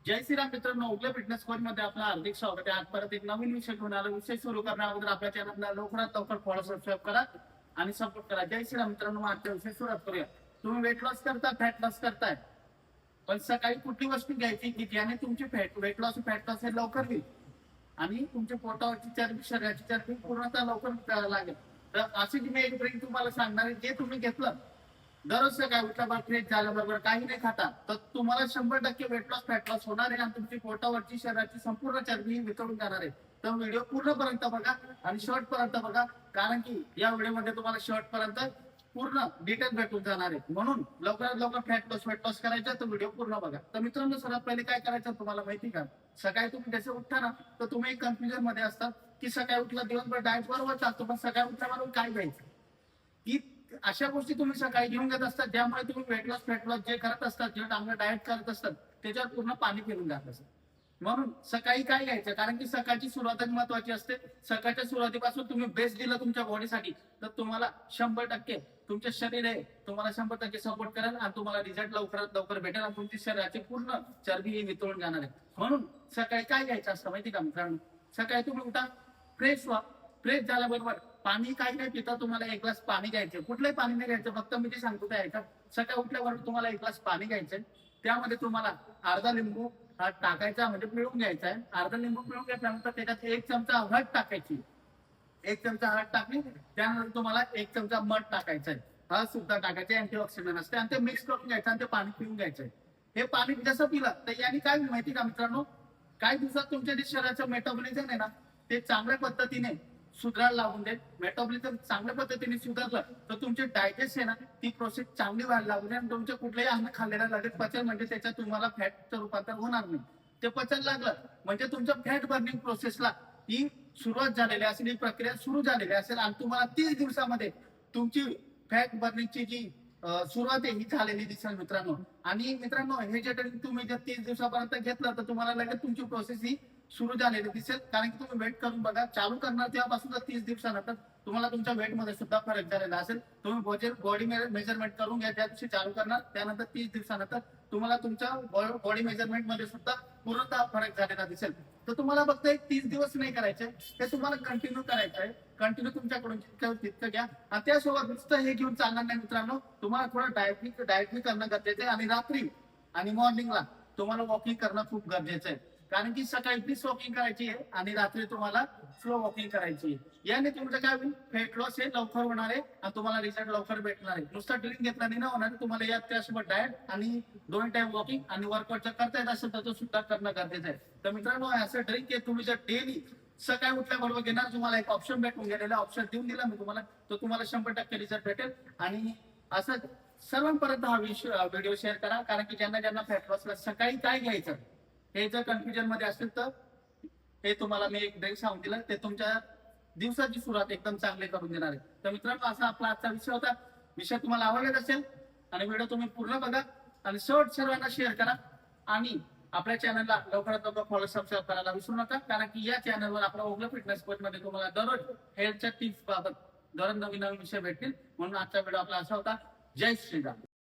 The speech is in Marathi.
जय श्रीराम मित्रांनो, उगले फिटनेस कोच मध्ये आपलं हार्दिक स्वागत आहे. आज परत एक नवीन विषय घेऊन आलो. विषय सुरू करण्या अगोदर आपल्या चॅनलला लवकरात लवकर फॉलो सबस्क्राईब करा आणि सपोर्ट करा. जय श्रीराम मित्रांनो, आजचा विषय सुरुवात करूया. तुम्ही वेट लॉस करता, फॅट लॉस करताय, पण सकाळी कुठली वस्तू घ्यायची की ज्याने तुमची वेट लॉस हे लवकर होईल आणि तुमच्या पोटावरची चरबी, शरीराची चरबी पूर्णतः लवकर करायला लागेल. तर अशी मी एक ड्रिंक तुम्हाला सांगणार आहे, जे तुम्ही घेतलं दररोज सकाळी उठल्याबरोबर फ्रेश झाल्याबरोबर काही नाही खाता तर तुम्हाला 100% वेट लॉस फॅट लॉस होणार आहे आणि तुमची पोटावरची शरीराची संपूर्ण चरबी वितळून जाणार आहे. तर व्हिडिओ पूर्णपर्यंत बघा आणि शॉर्ट पर्यंत बघा, कारण की या व्हिडिओमध्ये तुम्हाला शॉर्ट पर्यंत पूर्ण डिटेल भेटून जाणार आहे. म्हणून लवकरात लवकर फॅट लॉस वेट लॉस करायचा तर व्हिडिओ पूर्ण बघा. तर मित्रांनो, सर्वात पहिले काय करायचं तुम्हाला माहिती का? सकाळी तुम्ही जसे उठता ना तर तुम्ही एक कन्फ्युजन मध्ये असतात की सकाळी उठला दिवसभर डाएट बरोबर चालतो, पण सकाळी उठल्याबरोबर काय घ्यायचं, की अशा गोष्टी तुम्ही सकाळी घेऊन घेत असतात ज्यामुळे तुम्ही वेट लॉस फॅट लॉस जे करत असतात, जे चांगलं डाएट करत असतात त्याच्यावर पूर्ण पाणी फिरून जात असत. म्हणून सकाळी काय घ्यायचं, कारण की सकाळची सुरुवातच महत्वाची असते. सकाळच्या सुरुवातीपासून तुम्ही बेस्ट दिला तुमच्या बॉडीसाठी तर तुम्हाला 100% तुमचे शरीर आहे तुम्हाला 100% सपोर्ट करेल आणि तुम्हाला रिझल्ट लवकरात लवकर भेटेल आणि तुमची शरीराची पूर्ण चरबी ही वितळून जाणार आहे. म्हणून सकाळी काय घ्यायचं असतं माहिती का मित्रांनो? सकाळी तुम्ही उठा, फ्रेश व्हा, फ्रेश झाल्याबरोबर पाणी काही नाही पिता, तुम्हाला एक ग्लास पाणी घ्यायचं. कुठलंही पाणी नाही घ्यायचं, फक्त मी जे सांगतो ते ऐका. सकाळी उठल्याबरोबर तुम्हाला एक ग्लास पाणी घ्यायचंय, त्यामध्ये तुम्हाला अर्धा लिंबू टाकायचा, म्हणजे पिळून घ्यायचा आहे. अर्धा लिंबू पिळून घेतल्यानंतर त्याच्यात 1 चमचा हळद टाकायची. 1 चमचा हळद टाकली, त्यानंतर तुम्हाला 1 चमचा मध टाकायचा आहे. हळद सुद्धा टाकायचे, अँटीऑक्सिडंट असते, आणि ते मिक्स करून घ्यायचं आणि ते पाणी पिऊन घ्यायचंय. हे पाणी जसं पिलं तर याने काय माहिती का मित्रांनो, काही दिवसात तुमच्या जे शरीराचं मेटाबॉलिझम आहे ना ते चांगल्या पद्धतीने सुधारायला लागून दे. मेटाबॉलिझम चांगल्या पद्धतीने सुधारलं तर तुमचे डायजेस्ट आहे ना ती प्रोसेस चांगली व्हायला लागून आणि तुमच्या कुठल्याही अन्न खाल्लेल्या लगेच पचन, म्हणजे त्याच्यात तुम्हाला फॅटचं रूपांतर होणार नाही. ते पचन लागलं म्हणजे तुमच्या फॅट बर्निंग प्रोसेसला ही सुरुवात झालेली असेल, ही प्रक्रिया सुरू झालेली असेल आणि तुम्हाला 30 दिवसामध्ये तुमची फॅट बर्निंगची जी सुरुवात आहे ही झालेली दिसेल मित्रांनो. आणि मित्रांनो, हे जे ड्रिंक तुम्ही जर 30 दिवसापर्यंत घेतलं तर तुम्हाला लगेच तुमची प्रोसेस ही सुरू झालेली दिसेल, कारण की तुम्ही वेट करून बघा. चालू करणार तेव्हापासून 30 दिवसानंतर तुम्हाला तुमच्या वेट मध्ये सुद्धा फरक झालेला असेल. तुम्ही बॉडी मेजरमेंट करून घ्या, त्या दिवशी चालू करणार त्यानंतर 30 दिवसानंतर तुम्हाला तुमच्या बॉडी मेजरमेंट मध्ये सुद्धा पूर्णतः फरक झालेला दिसेल. तर तुम्हाला फक्त एक 30 दिवस नाही करायचे, ते तुम्हाला कंटिन्यू करायचं आहे. कंटिन्यू तुमच्याकडून जितकं तितकं घ्या आणि त्यासोबत नुसतं हे घेऊन चालणार नाही मित्रांनो. तुम्हाला थोडं डाएटली करणं गरजेचं आहे आणि रात्री आणि मॉर्निंगला तुम्हाला वॉकिंग करणं खूप गरजेचं आहे, कारण की सकाळी प्लीज वॉकिंग करायची आहे आणि रात्री तुम्हाला स्लो वॉकिंग करायची आहे. याने तुमचं काय होईल, फेट लॉस हे लवकर होणार आहे आणि तुम्हाला रिझल्ट लवकर भेटणार आहे. नुसता ड्रिंक घेतला नाही ना होणार, तुम्हाला यात त्यासोबत डाएट आणि 2 टाइम वॉकिंग आणि वर्कआउट जर करता येत असेल तर तो सुद्धा करणं गरजेचं आहे. तर मित्रांनो, असं ड्रिंक आहे तुम्ही जर डेली सकाळी उठल्याबरोबर घेणार, तुम्हाला एक ऑप्शन भेटून गेलेला, ऑप्शन देऊन दिला मी तुम्हाला, तो तुम्हाला 100% रिझल्ट भेटेल. आणि असं सर्वांपर्यंत हा व्हिडिओ शेअर करा, कारण की ज्यांना फॅट लॉसला सकाळी काय घ्यायचं हे जर कन्फ्युजन मध्ये असेल तर हे तुम्हाला मी एक ड्रिंक सांगून दिलं, ते तुमच्या दिवसाची सुरुवात एकदम चांगली करून देणार आहे. तर मित्रांनो, असा आपला आजचा विषय होता. विषय तुम्हाला आवडला असेल आणि व्हिडिओ तुम्ही पूर्ण बघा आणि सर्वांना शेअर करा आणि आपल्या चॅनलला लवकरात लवकर फॉलो सबस्क्राईब करायला विसरू नका, कारण की या चॅनलवर आपला ओगला फिटनेस कोच मध्ये तुम्हाला दररोज हेल्थच्या टिप्स बाबत दररोज नवीन विषय भेटतील. म्हणून आजचा व्हिडिओ आपला असा होता. जय श्रीराम.